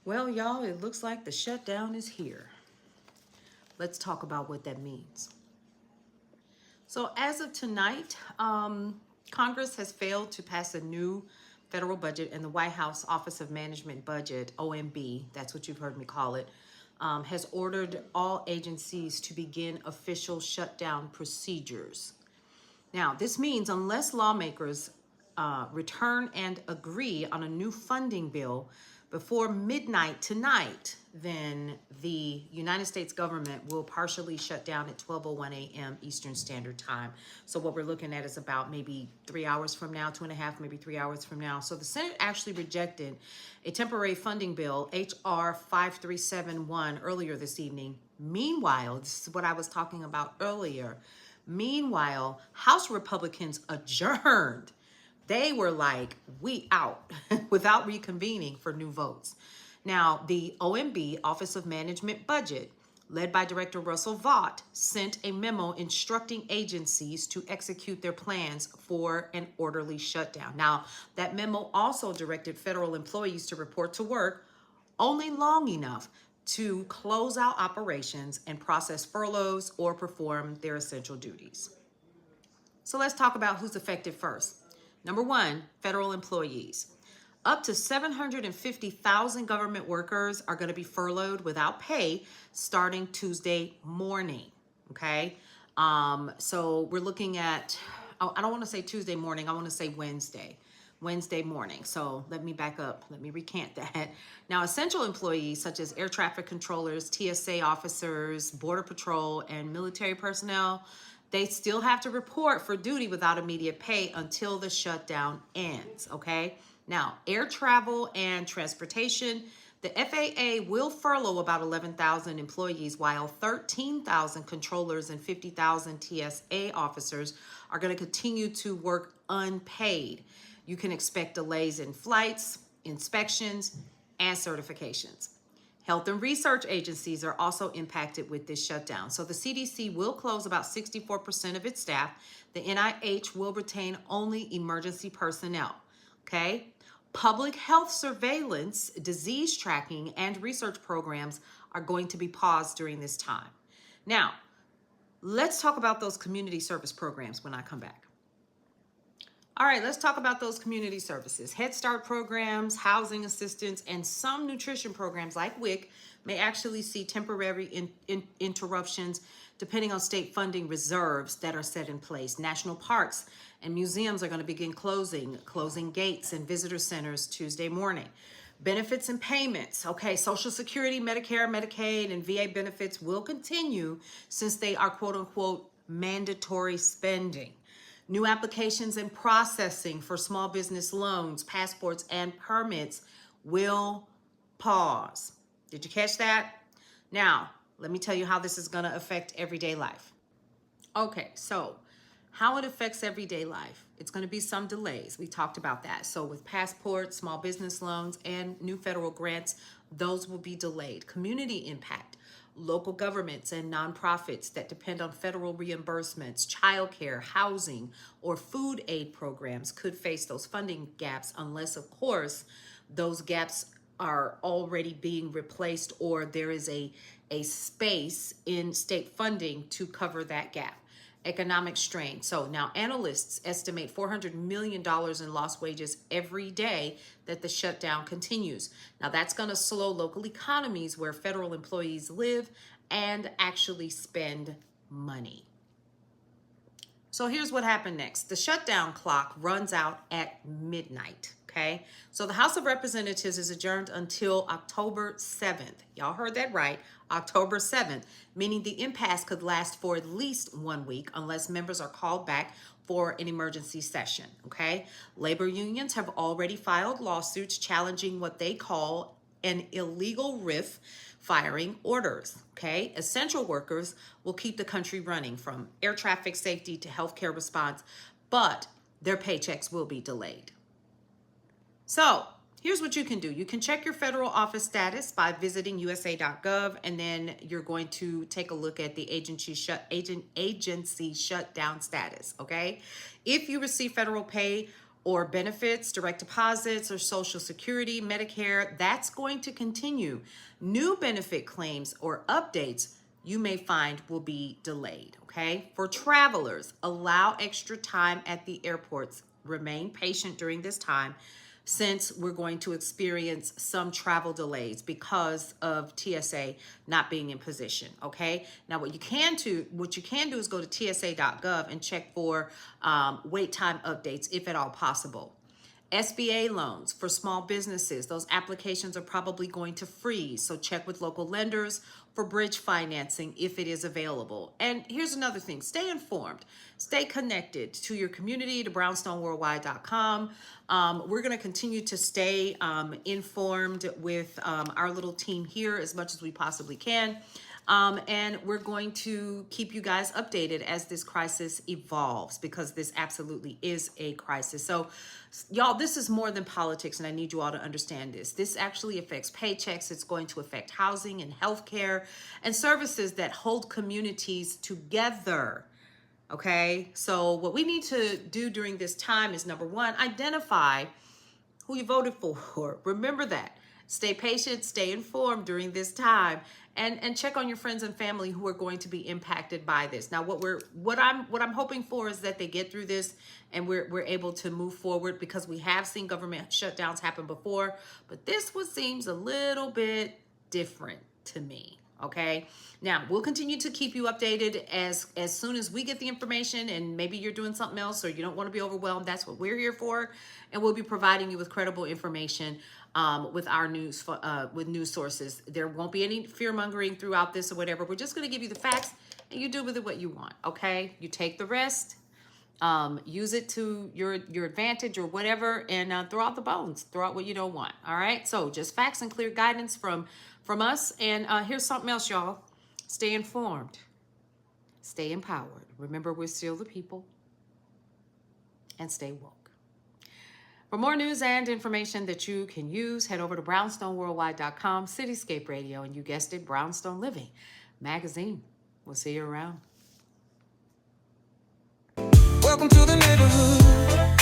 Well, y'all, it looks like the shutdown is here. Let's talk about what that means. So, as of tonight, Congress has failed to pass a new federal budget, and the White House Office of Management Budget, OMB, that's what you've heard me call it, has ordered all agencies to begin official shutdown procedures. Now, this means unless lawmakers return and agree on a new funding bill before midnight tonight, then the United States government will partially shut down at 12:01 a.m. Eastern Standard Time. So what we're looking at is about maybe 3 hours from now, 2.5, maybe 3 hours from now. So the Senate actually rejected a temporary funding bill, H.R. 5371, earlier this evening. Meanwhile, this is what I was talking about earlier. Meanwhile, House Republicans adjourned. They were like, we out without reconvening for new votes. Now, the OMB, Office of Management Budget, led by Director Russell Vought, sent a memo instructing agencies to execute their plans for an orderly shutdown. Now, that memo also directed federal employees to report to work only long enough to close out operations and process furloughs or perform their essential duties. So let's talk about who's affected first. Number one, federal employees. Up to 750,000 government workers are going to be furloughed without pay starting Tuesday morning. Okay. So we're looking at, I don't want to say Tuesday morning. I want to say Wednesday morning. So let me back up. Let me recant that. Now, essential employees such as air traffic controllers, TSA officers, Border Patrol, and military personnel, they still have to report for duty without immediate pay until the shutdown ends, okay? Now, air travel and transportation, the FAA will furlough about 11,000 employees, while 13,000 controllers and 50,000 TSA officers are going to continue to work unpaid. You can expect delays in flights, inspections, and certifications. Health and research agencies are also impacted with this shutdown. So the CDC will close about 64% of its staff. The NIH will retain only emergency personnel, okay? Public health surveillance, disease tracking, and research programs are going to be paused during this time. Now, let's talk about those community service programs when I come back. All right, let's talk about those community services. Head Start programs, housing assistance, and some nutrition programs like WIC may actually see temporary interruptions depending on state funding reserves that are set in place. National parks and museums are going to begin closing gates and visitor centers Tuesday morning. Benefits and payments. Okay, Social Security, Medicare, Medicaid, and VA benefits will continue since they are quote unquote mandatory spending. New applications and processing for small business loans, passports, and permits will pause. Did you catch that? Now, let me tell you how this is going to affect everyday life. Okay, so how it affects everyday life. It's going to be some delays. We talked about that. So with passports, small business loans, and new federal grants, those will be delayed. Community impact. Local governments and nonprofits that depend on federal reimbursements, childcare, housing, or food aid programs could face those funding gaps unless, of course, those gaps are already being replaced or there is a space in state funding to cover that gap. Economic strain. So now analysts estimate $400 million in lost wages every day that the shutdown continues. Now that's going to slow local economies where federal employees live and actually spend money. So here's what happened next. The shutdown clock runs out at midnight, okay? So the House of Representatives is adjourned until October 7th. Y'all heard that right, October 7th, meaning the impasse could last for at least 1 week unless members are called back for an emergency session, okay? Labor unions have already filed lawsuits challenging what they call an illegal RIF firing orders, okay? Essential workers will keep the country running from air traffic safety to healthcare response, but their paychecks will be delayed. So here's what you can do. You can check your federal office status by visiting usa.gov, and then you're going to take a look at the agency shutdown status, okay? If you receive federal pay or benefits, direct deposits, or Social Security, Medicare, that's going to continue. New benefit claims or updates you may find will be delayed, okay? For travelers, allow extra time at the airports. Remain patient during this time, since we're going to experience some travel delays because of TSA not being in position, okay? Now, what you can do is go to tsa.gov and check for wait time updates, if at all possible. SBA loans for small businesses, those applications are probably going to freeze, so check with local lenders for bridge financing if it is available. And here's another thing, stay informed. Stay connected to your community, to brownstoneworldwide.com. We're going to continue to stay informed with our little team here as much as we possibly can. And we're going to keep you guys updated as this crisis evolves, because this absolutely is a crisis. So y'all, this is more than politics, and I need you all to understand this. This actually affects paychecks. It's going to affect housing and healthcare and services that hold communities together. Okay, so what we need to do during this time is, number one, identify who you voted for. Remember that. Stay patient, stay informed during this time, and check on your friends and family who are going to be impacted by this. Now, what I'm hoping for is that they get through this and we're able to move forward, because we have seen government shutdowns happen before, but this one seems a little bit different to me. Okay, now we'll continue to keep you updated as soon as we get the information, and maybe you're doing something else or you don't want to be overwhelmed. That's what we're here for, and we'll be providing you with credible information with our news with news sources. There won't be any fear mongering throughout this or whatever. We're just going to give you the facts, and you do with it what you want. Okay, you take the rest, use it to your advantage or whatever, and throw out the bones, throw out what you don't want. All right, so just facts and clear guidance from us. And here's something else, y'all. Stay informed, stay empowered. Remember, we're still the people, and stay woke. For more news and information that you can use, head over to brownstoneworldwide.com, Cityscape Radio, and you guessed it, Brownstone Living Magazine. We'll see you around. Welcome to the neighborhood.